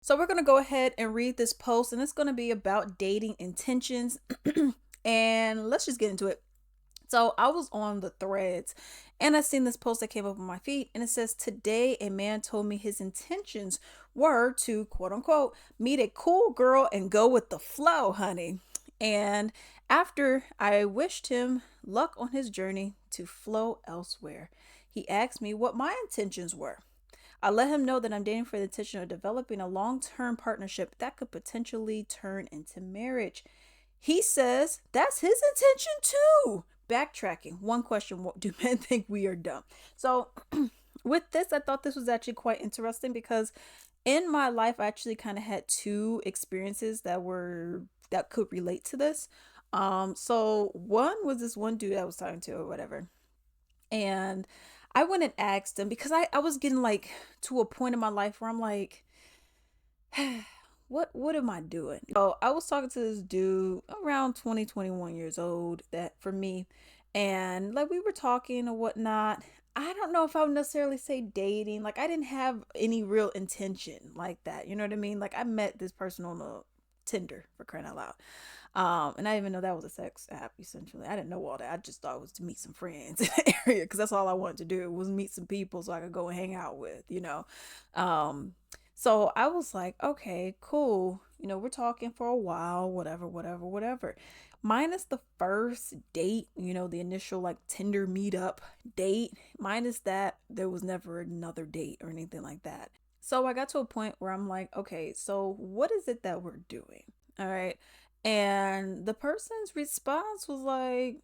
So we're going to go ahead and read this post, and it's going to be about dating intentions. And let's just get into it. So I was on the threads and I seen this post that came up on my feed, and it says, "Today a man told me his intentions were to quote unquote meet a cool girl and go with the flow, honey." And after I wished him luck on his journey to flow elsewhere, he asked me what my intentions were. I let him know that I'm dating for the intention of developing a long term partnership that could potentially turn into marriage. He says that's his intention too. Backtracking. One question: what do men think we are dumb? So, with this, I thought this was actually quite interesting because in my life, I actually kind of had two experiences that could relate to this. So one was this one dude I was talking to or whatever, and I went and asked him because I was getting like to a point in my life where I'm like, what am I doing? So I was talking to this dude around 20, 21 years old, that for me, and like we were talking or whatnot. I don't know if I would necessarily say dating. Like I didn't have any real intention like that. You know what I mean? Like I met this person on a Tinder, for crying out loud. And I didn't even know that was a sex app. Essentially, I didn't know all that. I just thought it was to meet some friends in the area because that's all I wanted to do was meet some people so I could go and hang out with. Um, so I was like, okay, cool. We're talking for a while, whatever, whatever, whatever. Minus the first date, the initial like Tinder meetup date, minus that, there was never another date or anything like that. So I got to a point where I'm like, okay, so what is it that we're doing? All right. And the person's response was like,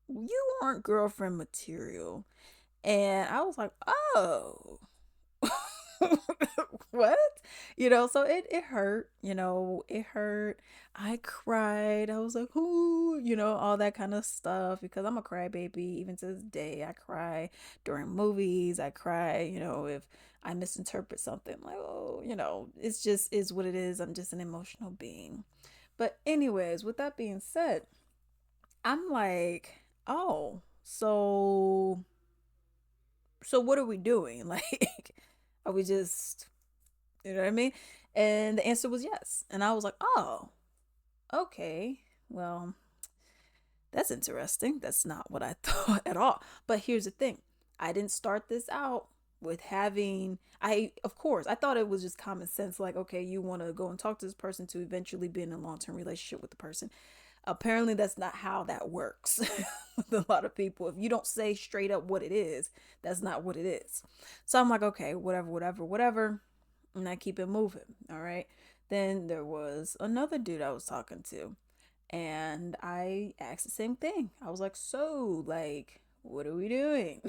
you aren't girlfriend material. And I was like, oh, what? So it hurt, it hurt. I cried. I was like, ooh, all that kind of stuff because I'm a crybaby. Even to this day, I cry during movies. I cry, if I misinterpret something, like, oh, it's just is what it is. I'm just an emotional being. But anyways, with that being said, I'm like, oh, so what are we doing? Like, are we just, you know what I mean? And the answer was yes. And I was like, oh, okay. Well, that's interesting. That's not what I thought at all. But here's the thing. I didn't start this out with having of course, I thought it was just common sense, like, okay, you want to go and talk to this person to eventually be in a long-term relationship with the person. Apparently that's not how that works with a lot of people. If you don't say straight up what it is, that's not what it is. So I'm like, okay, whatever, whatever, whatever. And I keep it moving. All right. Then there was another dude I was talking to, and I asked the same thing. I was like, so, like, what are we doing?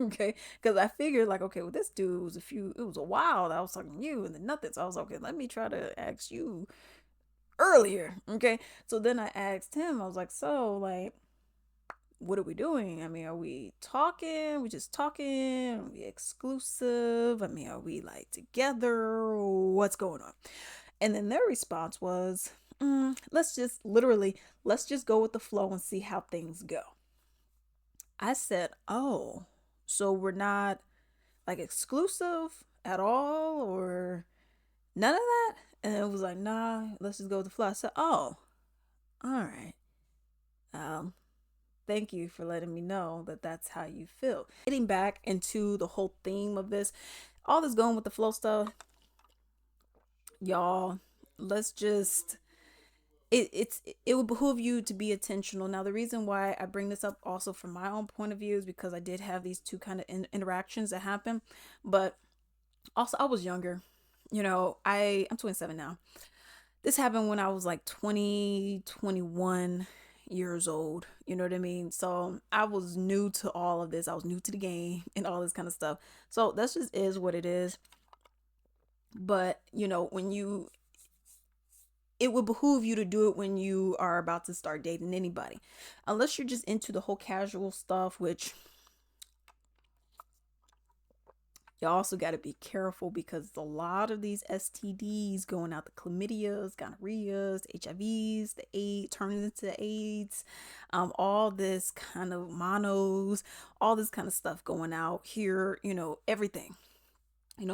Okay. Because I figured, like, okay, well, this dude was it was a while that I was talking to you and then nothing. So I was like, okay, let me try to ask you earlier. Okay. So then I asked him, I was like, so, like, what are we doing? I mean, are we talking? We just talking? Are we exclusive? I mean, are we like together? What's going on? And then their response was, let's just go with the flow and see how things go. I said, oh, so we're not like exclusive at all or none of that? And it was like, nah, let's just go with the flow. I said, oh, all right. Um, Thank you for letting me know that that's how you feel. Getting back into the whole theme of this, all this going with the flow stuff, y'all, let's just it will behoove you to be intentional. Now, the reason why I bring this up also from my own point of view is because I did have these two kind of interactions that happen, but also I was younger. I'm 27 now. This happened when I was like 20, 21 years old. You know what I mean? So I was new to all of this. I was new to the game and all this kind of stuff. So that's just is what it is. But, when it would behoove you to do it when you are about to start dating anybody. Unless you're just into the whole casual stuff, which you also got to be careful because a lot of these STDs going out, the chlamydias, gonorrheas, the HIVs, the AIDS, turning into AIDS, all this kind of monos, all this kind of stuff going out here, everything.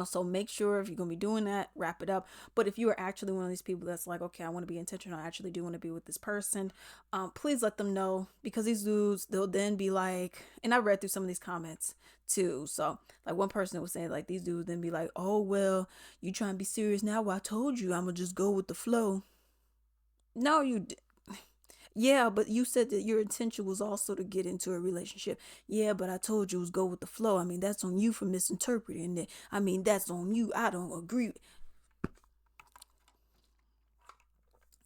So make sure if you're gonna be doing that, wrap it up. But if you are actually one of these people that's like, okay, I want to be intentional, I actually do want to be with this person, please let them know, because these dudes, they'll then be like, and I read through some of these comments too. So like one person was saying like these dudes then be like, oh well, you trying to be serious now? Well, I told you I'm gonna just go with the flow. No, yeah, but you said that your intention was also to get into a relationship. Yeah, but I told you it was go with the flow. I mean, that's on you for misinterpreting it. I mean, that's on you. I don't agree. You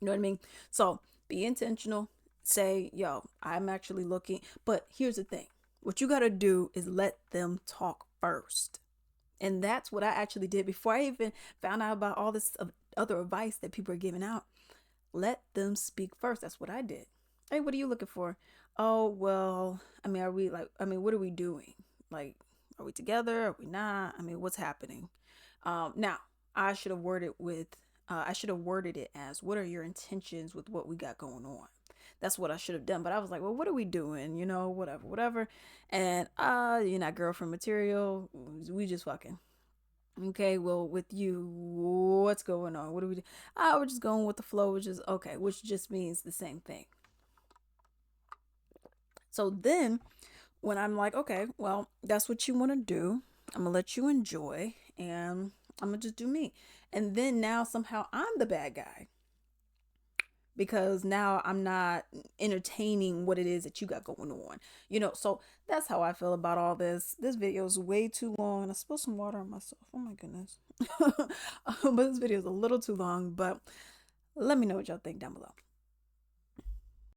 know what I mean? So be intentional. Say, yo, I'm actually looking. But here's the thing, what you got to do is let them talk first. And that's what I actually did before I even found out about all this other advice that people are giving out. Let them speak first. That's what I did. Hey, what are you looking for? Oh, well, I mean, are we like, I mean, what are we doing? Like, are we together? Are we not? I mean, what's happening? Now, I should have worded with, I should have worded it as, what are your intentions with what we got going on? That's what I should have done. But I was like, well, what are we doing? Whatever, whatever. And, you're not girlfriend material. We just fucking. Okay, well, with you, what's going on? What do we do? We're just going with the flow, which is okay, which just means the same thing. So then, when I'm like, okay, well, that's what you want to do, I'm gonna let you enjoy, and I'm gonna just do me. And then now somehow I'm the bad guy, because now I'm not entertaining what it is that you got going on. So that's how I feel about all this. This video is way too long, and I spilled some water on myself. Oh my goodness. But this video is a little too long, but let me know what y'all think down below.